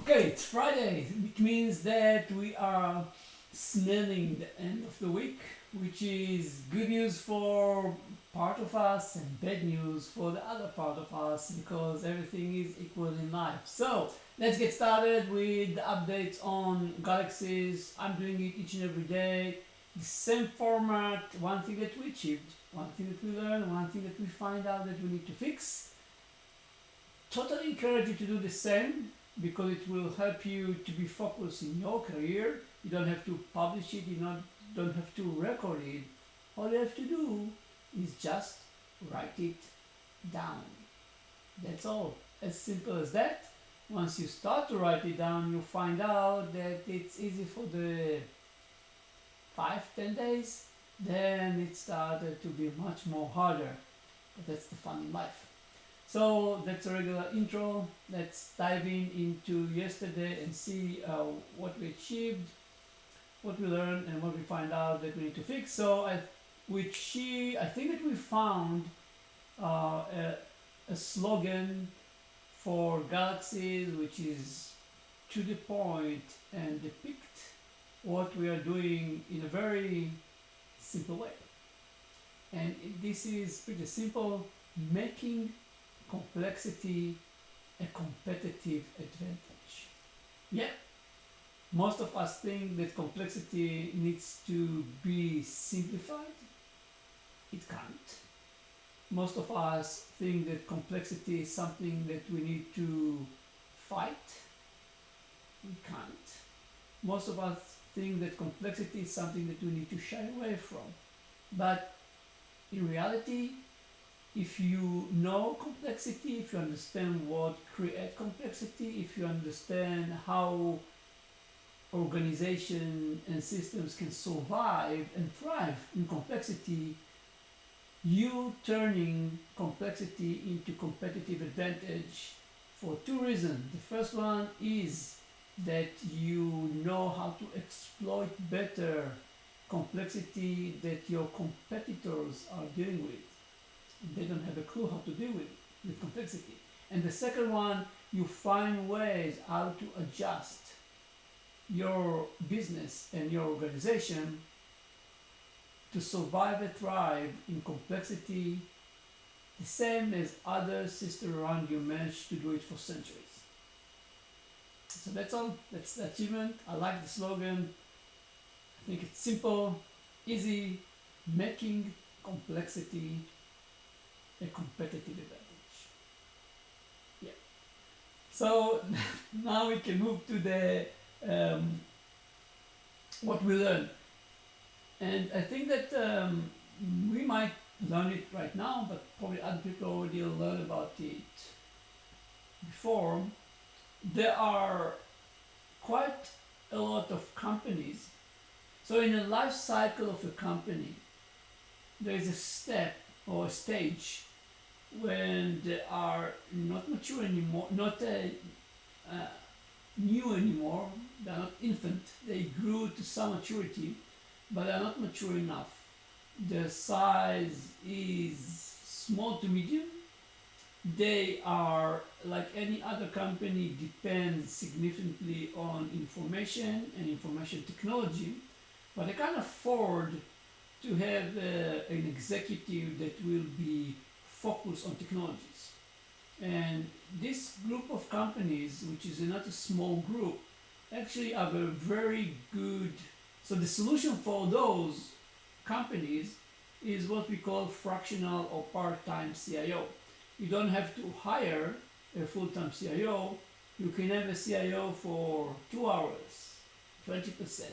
Okay, it's Friday, which means that we are smelling the end of the week, which is good news for part of us and bad news for the other part of us because everything is equal in life. So let's get started with the updates on Galaxies. I'm doing it each and every day. The same format, one thing that we achieved, one thing that we learned, one thing that we find out that we need to fix. Totally encourage you to do the same because it will help you to be focused in your career. You don't have to publish it, don't have to record it. All you have to do is just write it down. That's all. As simple as that. Once you start to write it down, you'll find out that it's easy for the 5-10 days. Then it started to be much more harder. But that's the fun in life. So that's a regular intro. Let's dive into yesterday and see what we achieved, what we learned, and what we find out that we need to fix. So I think that we found a slogan for Galaxies which is to the point and depict what we are doing in a very simple way. And this is pretty simple, making complexity a competitive advantage. Yeah, most of us think that complexity needs to be simplified. It can't. Most of us think that complexity is something that we need to fight. We can't. Most of us think that complexity is something that we need to shy away from. But in reality, if you know complexity, if you understand what creates complexity, if you understand how organization and systems can survive and thrive in complexity, you turning complexity into competitive advantage for two reasons. The first one is that you know how to exploit better complexity that your competitors are dealing with. They don't have a clue how to deal with complexity. And the second one, you find ways how to adjust your business and your organization to survive and thrive in complexity, the same as other systems around you managed to do it for centuries. So that's all. That's the achievement. I like the slogan. I think it's simple, easy, making complexity a competitive advantage. Yeah. So now we can move to the what we learned, and I think that we might learn it right now, but probably other people already learned about it before. There are quite a lot of companies. So in the life cycle of a company, there is a step or a stage when they are not mature anymore, not new anymore, they are not infant, they grew to some maturity, but they are not mature enough. Their size is small to medium. They are, like any other company, depend significantly on information and information technology, but they can't afford to have an executive that will be focused on technologies. And this group of companies, which is not a small group, actually have a very good. So the solution for those companies is what we call fractional or part-time CIO. You don't have to hire a full-time CIO. You can have a CIO for 2 hours, 20%,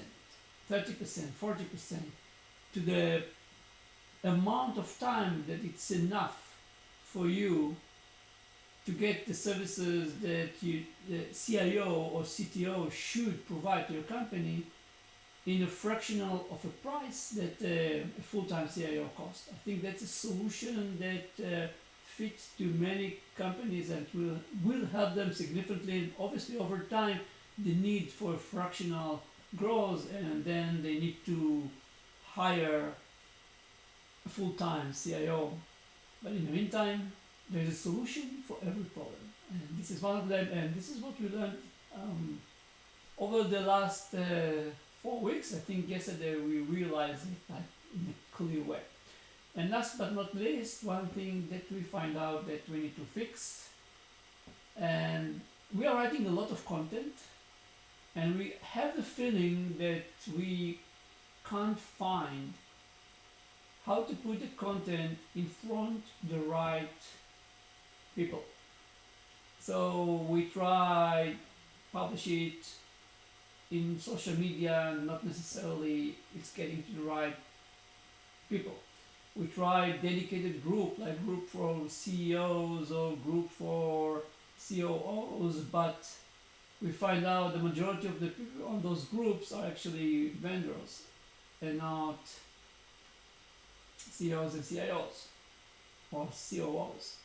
30%, 40%, to the amount of time that it's enough for you to get the services that the CIO or CTO should provide to your company in a fractional of a price that a full-time CIO costs. I think that's a solution that fits to many companies and will help them significantly. Obviously, over time, the need for a fractional grows, and then they need to hire a full-time CIO. But in the meantime, there's a solution for every problem. And this is one of them, and this is what we learned Um, Over the last 4 weeks, I think yesterday we realized it like in a clear way. And last but not least, one thing that we find out that we need to fix, and we are writing a lot of content, and we have the feeling that we can't find how to put the content in front the right people. So we try publish it in social media, not necessarily it's getting to the right people. We try dedicated group, like group for CEOs or group for COOs, but we find out the majority of the people on those groups are actually vendors and not CEOs and CIOs or COOs.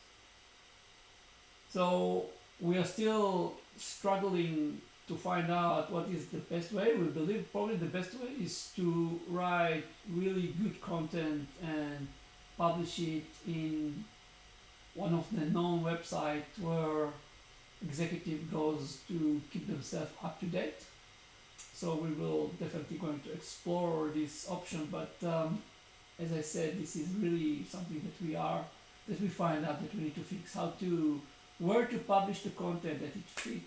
So we are still struggling to find out what is the best way. We believe probably the best way is to write really good content and publish it in one of the known websites where executive goes to keep themselves up to date. So we will definitely going to explore this option, but as I said, this is really something that we find out that we need to fix how to where to publish the content that it fit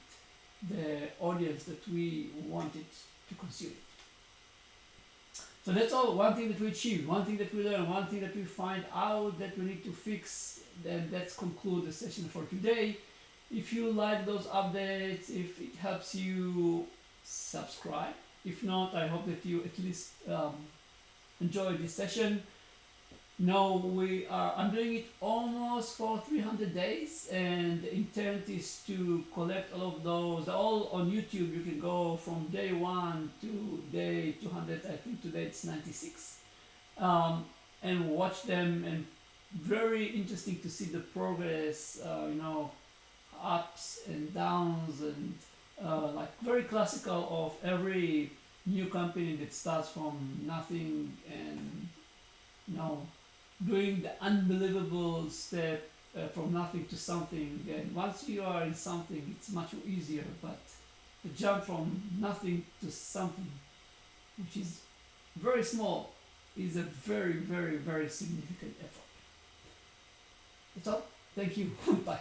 the audience that we wanted to consume. So that's all. One thing that we achieved, one thing that we learned, one thing that we find out that we need to fix. Then let's conclude the session for today. If you like those updates, if it helps you, subscribe. If not, I hope that you at least enjoy this session. No, I'm doing it almost for 300 days, and the intent is to collect all of those. They're all on YouTube. You can go from day 1 to day 200. I think today it's 96, and watch them. And very interesting to see the progress. Ups and downs, and like very classical of every new company that starts from nothing, and you know doing the unbelievable step from nothing to something. And once you are in something, it's much easier. But the jump from nothing to something, which is very small, is a very, very, very significant effort. That's all. Thank you. Bye.